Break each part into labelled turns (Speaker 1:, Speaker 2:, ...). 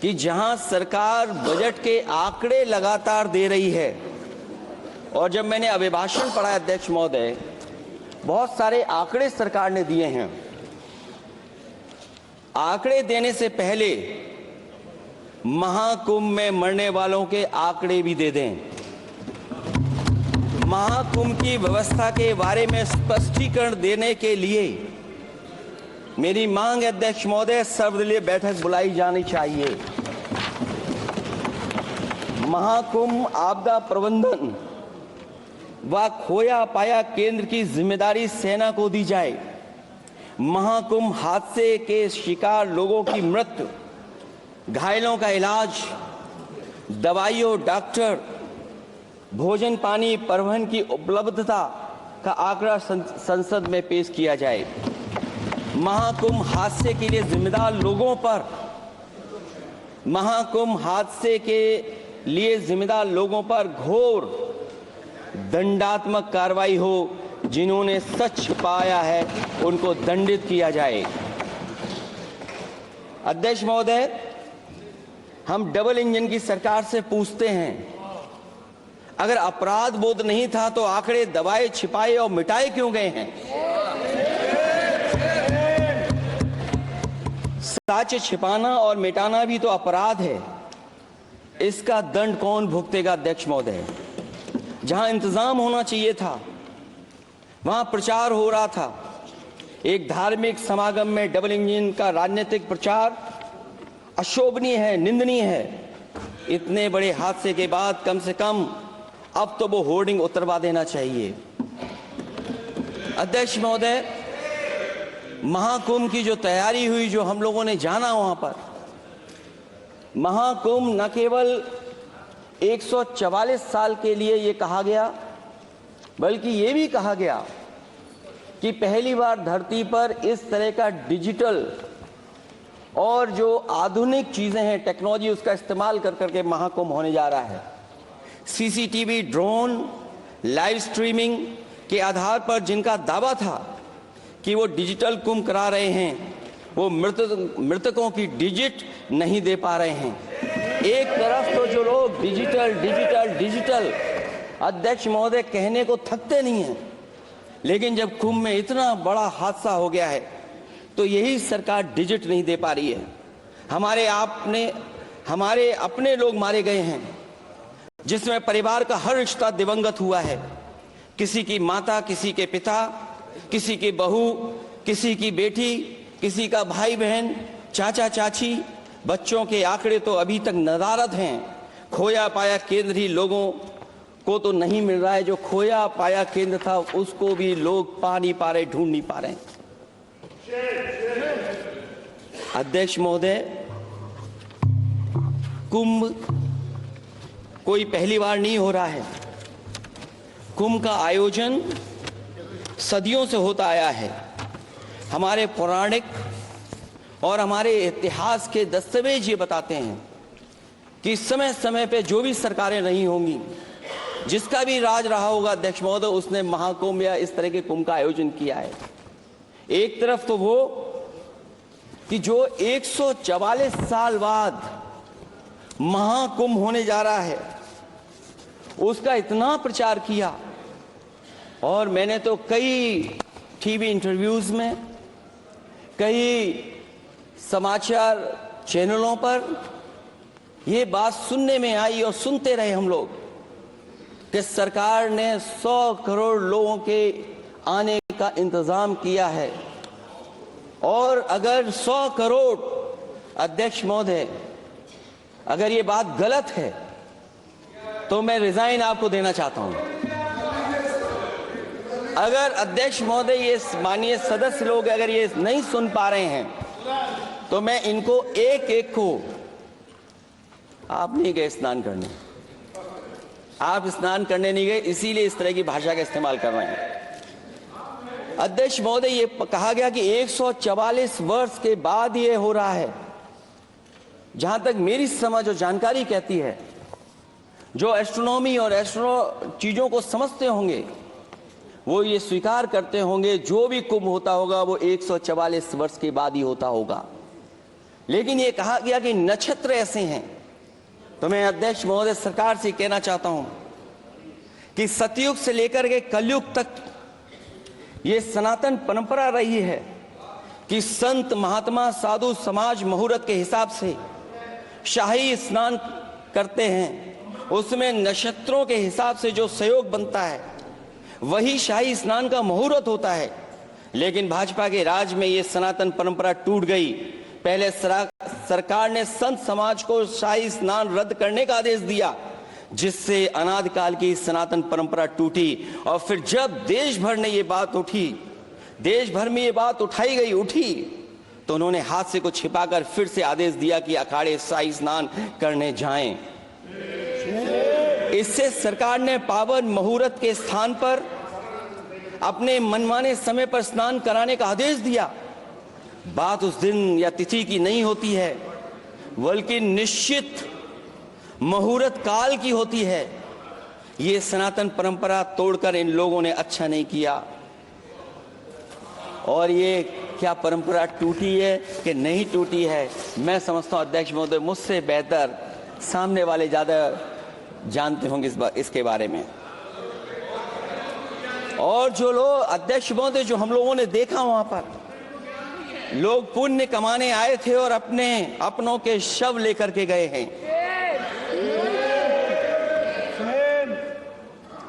Speaker 1: कि जहां सरकार बजट के आंकड़े लगातार दे रही है, और जब मैंने अभिभाषण पढ़ा अध्यक्ष महोदय, बहुत सारे आंकड़े सरकार ने दिए हैं। आंकड़े देने से पहले महाकुंभ में मरने वालों के आंकड़े भी दे दें। महाकुंभ की व्यवस्था के बारे में स्पष्टीकरण देने के लिए मेरी मांग है अध्यक्ष महोदय, सर्वदलीय बैठक बुलाई जानी चाहिए। महाकुंभ आपदा प्रबंधन व खोया पाया केंद्र की जिम्मेदारी सेना को दी जाए। महाकुंभ हादसे के शिकार लोगों की मृत्यु, घायलों का इलाज, दवाइयों, डॉक्टर, भोजन पानी, परिवहन की उपलब्धता का आंकड़ा संसद में पेश किया जाए। महाकुंभ हादसे के लिए जिम्मेदार लोगों पर, महाकुंभ हादसे के लिए जिम्मेदार लोगों पर घोर दंडात्मक कार्रवाई हो। जिन्होंने सच छिपाया है उनको दंडित किया जाए। अध्यक्ष महोदय, हम डबल इंजन की सरकार से पूछते हैं, अगर अपराध बोध नहीं था तो आंकड़े दबाए, छिपाए और मिटाए क्यों गए हैं? सच छिपाना और मिटाना भी तो अपराध है। इसका दंड कौन भुगतेगा अध्यक्ष महोदय? जहां इंतजाम होना चाहिए था वहां प्रचार हो रहा था। एक धार्मिक समागम में डबल इंजन का राजनीतिक प्रचार अशोभनीय है, निंदनीय है। इतने बड़े हादसे के बाद कम से कम अब तो वो होर्डिंग उतरवा देना चाहिए। अध्यक्ष महोदय, महाकुंभ की जो तैयारी हुई, जो हम लोगों ने जाना वहां पर, महाकुंभ न केवल 144 साल के लिए ये कहा गया, बल्कि ये भी कहा गया कि पहली बार धरती पर इस तरह का डिजिटल और जो आधुनिक चीजें हैं, टेक्नोलॉजी, उसका इस्तेमाल कर करके महाकुंभ होने जा रहा है। सीसीटीवी, ड्रोन, लाइव स्ट्रीमिंग के आधार पर जिनका दावा था कि वो डिजिटल कुंभ करा रहे हैं, वो मृतकों की डिजिट नहीं दे पा रहे हैं। एक तरफ तो जो लोग डिजिटल डिजिटल डिजिटल अध्यक्ष महोदय कहने को थकते नहीं हैं, लेकिन जब कुंभ में इतना बड़ा हादसा हो गया है तो यही सरकार डिजिट नहीं दे पा रही है। हमारे अपने लोग मारे गए हैं, जिसमें परिवार का हर रिश्ता दिवंगत हुआ है। किसी की माता, किसी के पिता, किसी की बहू, किसी की बेटी, किसी का भाई बहन, चाचा चाची, बच्चों के आंकड़े तो अभी तक नदारद हैं। खोया पाया केंद्र ही लोगों को तो नहीं मिल रहा है। जो खोया पाया केंद्र था उसको भी लोग पा नहीं पा रहे, ढूंढ नहीं पा रहे। अध्यक्ष महोदय, कुंभ कोई पहली बार नहीं हो रहा है। कुंभ का आयोजन सदियों से होता आया है। हमारे पौराणिक और हमारे इतिहास के दस्तावेज ये बताते हैं कि समय समय पे जो भी सरकारें नहीं होंगी, जिसका भी राज रहा होगा अध्यक्ष महोदय, उसने महाकुंभ या इस तरह के कुंभ का आयोजन किया है। एक तरफ तो वो कि जो 144 साल बाद महाकुंभ होने जा रहा है, उसका इतना प्रचार किया, और मैंने तो कई टीवी इंटरव्यूज में, कई समाचार चैनलों पर ये बात सुनने में आई और सुनते रहे हम लोग कि सरकार ने 100 करोड़ लोगों के आने का इंतजाम किया है। और अगर 100 करोड़, अध्यक्ष महोदय, अगर ये बात गलत है तो मैं रिजाइन आपको देना चाहता हूं। अगर अध्यक्ष महोदय, ये माननीय सदस्य लोग अगर ये नहीं सुन पा रहे हैं तो मैं इनको एक एक को, आप नहीं गए स्नान करने, आप स्नान करने नहीं गए, इसीलिए इस तरह की भाषा का इस्तेमाल कर रहे हैं। अध्यक्ष महोदय, ये कहा गया कि 144 वर्ष के बाद ये हो रहा है। जहां तक मेरी समझ और जानकारी कहती है, जो एस्ट्रोनॉमी और एस्ट्रो चीजों को समझते होंगे वो ये स्वीकार करते होंगे, जो भी कुंभ होता होगा वो 144 वर्ष के बाद ही होता होगा। लेकिन ये कहा गया कि नक्षत्र ऐसे हैं। तो मैं अध्यक्ष महोदय सरकार से कहना चाहता हूं कि सतयुग से लेकर के कलयुग तक ये सनातन परंपरा रही है कि संत महात्मा साधु समाज मुहूर्त के हिसाब से शाही स्नान करते हैं। उसमें नक्षत्रों के हिसाब से जो सहयोग बनता है वही शाही स्नान का मुहूर्त होता है। लेकिन भाजपा के राज में ये सनातन परंपरा टूट गई। पहले सरकार ने संत समाज को शाही स्नान रद्द करने का आदेश दिया, जिससे अनादिकाल की सनातन परंपरा टूटी। और फिर जब देश भर में ये बात उठी, तो उन्होंने हादसे को छिपाकर फिर से आदेश दिया कि अखाड़े शाही स्नान करने जाएं। इससे सरकार ने पावन मुहूर्त के स्थान पर अपने मनमाने समय पर स्नान कराने का आदेश दिया। बात उस दिन या तिथि की नहीं होती है, बल्कि निश्चित मुहूर्त काल की होती है। ये सनातन परंपरा तोड़कर इन लोगों ने अच्छा नहीं किया। और ये क्या परंपरा टूटी है कि नहीं टूटी है, मैं समझता हूं अध्यक्ष महोदय मुझसे बेहतर सामने वाले ज्यादा जानते होंगे इसके बारे में। और जो लोग अध्यक्ष महोदय जो हम लोगों ने देखा वहां पर लोग पुण्य कमाने आए थे और अपनों के शव लेकर के गए हैं।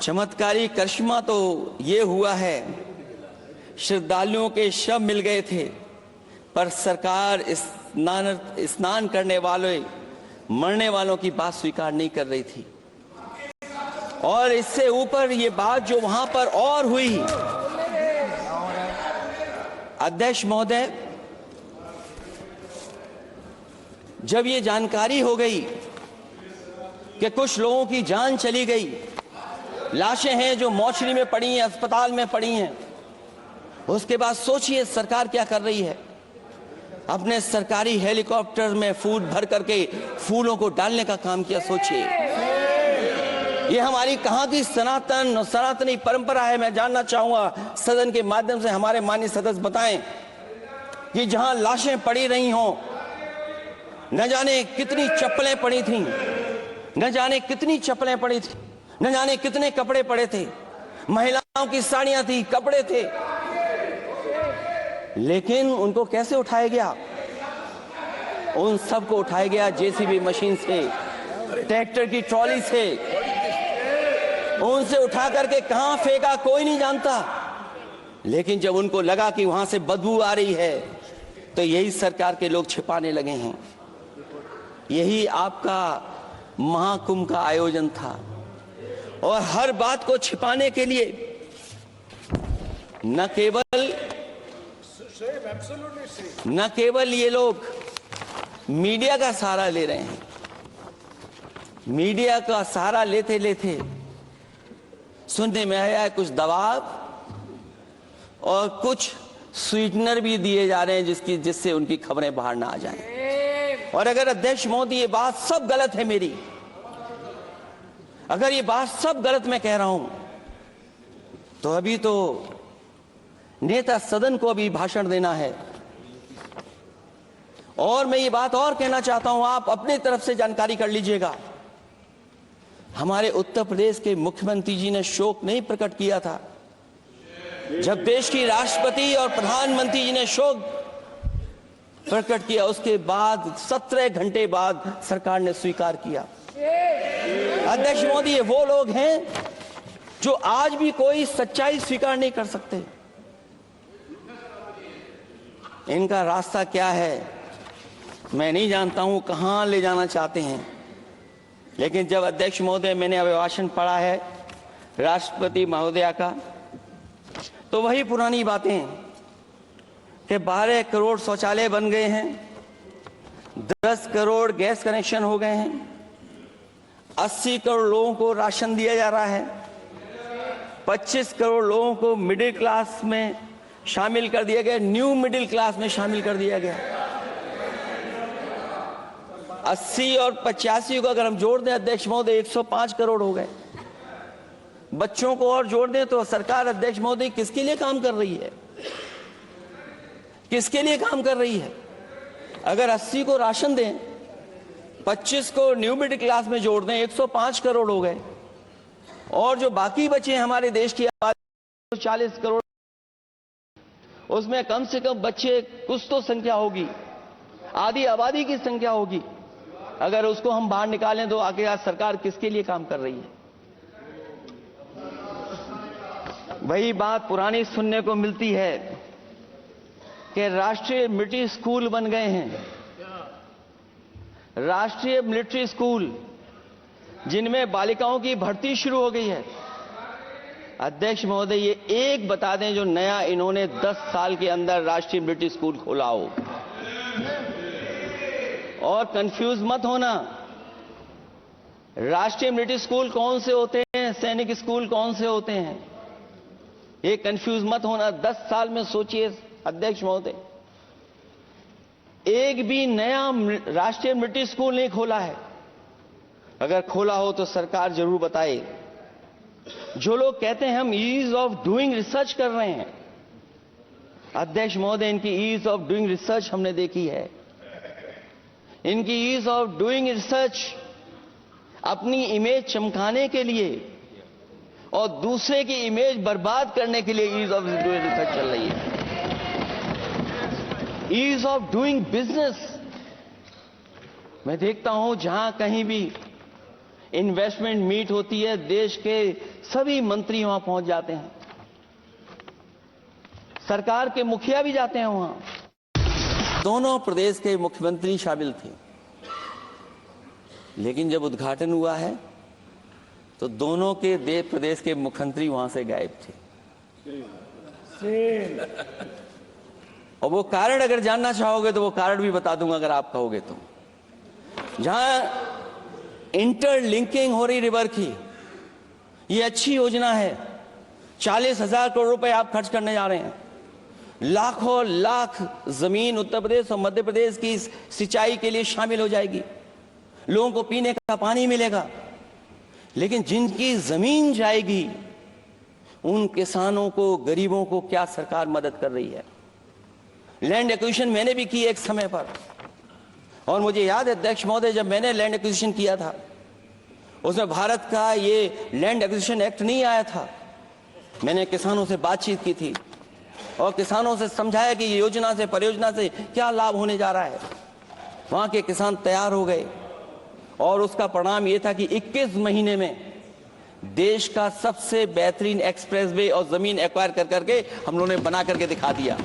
Speaker 1: चमत्कारी करिश्मा तो ये हुआ है, श्रद्धालुओं के शव मिल गए थे, पर सरकार स्नान करने वाले मरने वालों की बात स्वीकार नहीं कर रही थी। और इससे ऊपर ये बात जो वहां पर और हुई, अध्यक्ष महोदय जब ये जानकारी हो गई कि कुछ लोगों की जान चली गई, लाशें हैं जो मोर्चरी में पड़ी हैं, अस्पताल में पड़ी हैं, उसके बाद सोचिए सरकार क्या कर रही है। अपने सरकारी हेलीकॉप्टर में फूल भर करके फूलों को डालने का काम किया। सोचिए ये हमारी कहां की सनातनी परंपरा है। मैं जानना चाहूंगा सदन के माध्यम से हमारे माननीय सदस्य बताएं कि जहां लाशें पड़ी रही हों, न जाने कितनी चप्पलें पड़ी थीं, न जाने कितनी चप्पलें पड़ी थी, न जाने कितने कपड़े पड़े थे, महिलाओं की साड़ियां थी, कपड़े थे, लेकिन उनको कैसे उठाया गया? उन सबको उठाया गया जेसीबी मशीन से, ट्रैक्टर की ट्रॉली से। उनसे उठा करके कहां फेंका कोई नहीं जानता, लेकिन जब उनको लगा कि वहां से बदबू आ रही है तो यही सरकार के लोग छिपाने लगे हैं। यही आपका महाकुंभ का आयोजन था। और हर बात को छिपाने के लिए न केवल ये लोग मीडिया का सहारा ले रहे हैं, मीडिया का सहारा लेते लेते सुनने में आया है कुछ दबाव और कुछ स्वीटनर भी दिए जा रहे हैं जिससे उनकी खबरें बाहर ना आ जाएं। और अगर अध्यक्ष मोदी ये बात सब गलत है मेरी, अगर ये बात सब गलत मैं कह रहा हूं, तो अभी तो नेता सदन को अभी भाषण देना है। और मैं ये बात और कहना चाहता हूं, आप अपनी तरफ से जानकारी कर लीजिएगा। हमारे उत्तर प्रदेश के मुख्यमंत्री जी ने शोक नहीं प्रकट किया था। जब देश की राष्ट्रपति और प्रधानमंत्री जी ने शोक प्रकट किया, उसके बाद 17 घंटे बाद सरकार ने स्वीकार किया। अध्यक्ष मोदी, ये वो लोग हैं जो आज भी कोई सच्चाई स्वीकार नहीं कर सकते। इनका रास्ता क्या है मैं नहीं जानता हूं, कहां ले जाना चाहते हैं। लेकिन जब अध्यक्ष महोदय मैंने अभिभाषण पढ़ा है राष्ट्रपति महोदया का, तो वही पुरानी बातें कि 12 करोड़ शौचालय बन गए हैं, 10 करोड़ गैस कनेक्शन हो गए हैं, 80 करोड़ लोगों को राशन दिया जा रहा है, 25 करोड़ लोगों को मिडिल क्लास में शामिल कर दिया गया, न्यू मिडिल क्लास में शामिल कर दिया गया। 80 और 85 को अगर हम जोड़ दें अध्यक्ष महोदय 105 करोड़ हो गए। बच्चों को और जोड़ दें तो सरकार अध्यक्ष महोदय किसके लिए काम कर रही है? किसके लिए काम कर रही है? अगर 80 को राशन दें, 25 को न्यू मिडिल क्लास में जोड़ दें, 105 करोड़ हो गए। और जो बाकी बचे हैं हमारे देश की आबादी 40 करोड़, उसमें कम से कम बच्चे कुछ तो संख्या होगी, आधी आबादी की संख्या होगी। अगर उसको हम बाहर निकालें तो आखिर आज सरकार किसके लिए काम कर रही है? वही बात पुरानी सुनने को मिलती है कि राष्ट्रीय मिलिट्री स्कूल बन गए हैं, राष्ट्रीय मिलिट्री स्कूल जिनमें बालिकाओं की भर्ती शुरू हो गई है। अध्यक्ष महोदय, ये एक बता दें जो नया इन्होंने 10 साल के अंदर राष्ट्रीय मिलिट्री स्कूल खोला हो। और कंफ्यूज मत होना, राष्ट्रीय मिलिट्री स्कूल कौन से होते हैं, सैनिक स्कूल कौन से होते हैं, ये कंफ्यूज मत होना। 10 साल में सोचिए अध्यक्ष महोदय, एक भी नया राष्ट्रीय मिलिट्री स्कूल नहीं खोला है। अगर खोला हो तो सरकार जरूर बताए। जो लोग कहते हैं हम ईज ऑफ डूइंग रिसर्च कर रहे हैं, अध्यक्ष महोदय, इनकी ईज ऑफ डूइंग रिसर्च हमने देखी है। इनकी ईज ऑफ डूइंग रिसर्च अपनी इमेज चमकाने के लिए और दूसरे की इमेज बर्बाद करने के लिए ईज ऑफ डूइंग रिसर्च चल रही है। ईज ऑफ डूइंग बिजनेस, मैं देखता हूं जहां कहीं भी इन्वेस्टमेंट मीट होती है, देश के सभी मंत्री वहां पहुंच जाते हैं, सरकार के मुखिया भी जाते हैं वहां। दोनों प्रदेश के मुख्यमंत्री शामिल थे, लेकिन जब उद्घाटन हुआ है तो दोनों के प्रदेश के मुख्यमंत्री वहां से गायब थे। और वो कारण अगर जानना चाहोगे तो वो कारण भी बता दूंगा अगर आप कहोगे तो। जहां इंटरलिंकिंग हो रही रिवर की, ये अच्छी योजना है। 40,000 करोड़ रुपए आप खर्च करने जा रहे हैं। लाखों लाख जमीन उत्तर प्रदेश और मध्य प्रदेश की सिंचाई के लिए शामिल हो जाएगी, लोगों को पीने का पानी मिलेगा। लेकिन जिनकी जमीन जाएगी उन किसानों को, गरीबों को क्या सरकार मदद कर रही है? लैंड एक्विजिशन मैंने भी की एक समय पर, और मुझे याद है अध्यक्ष महोदय, जब मैंने लैंड एक्विजिशन किया था उसमें भारत का ये लैंड एक्विजिशन एक्ट नहीं आया था। मैंने किसानों से बातचीत की थी और किसानों से समझाया कि ये योजना से, परियोजना से क्या लाभ होने जा रहा है। वहां के किसान तैयार हो गए और उसका परिणाम ये था कि 21 महीने में देश का सबसे बेहतरीन एक्सप्रेसवे और जमीन एक्वायर कर करके हम लोगों ने बना करके दिखा दिया।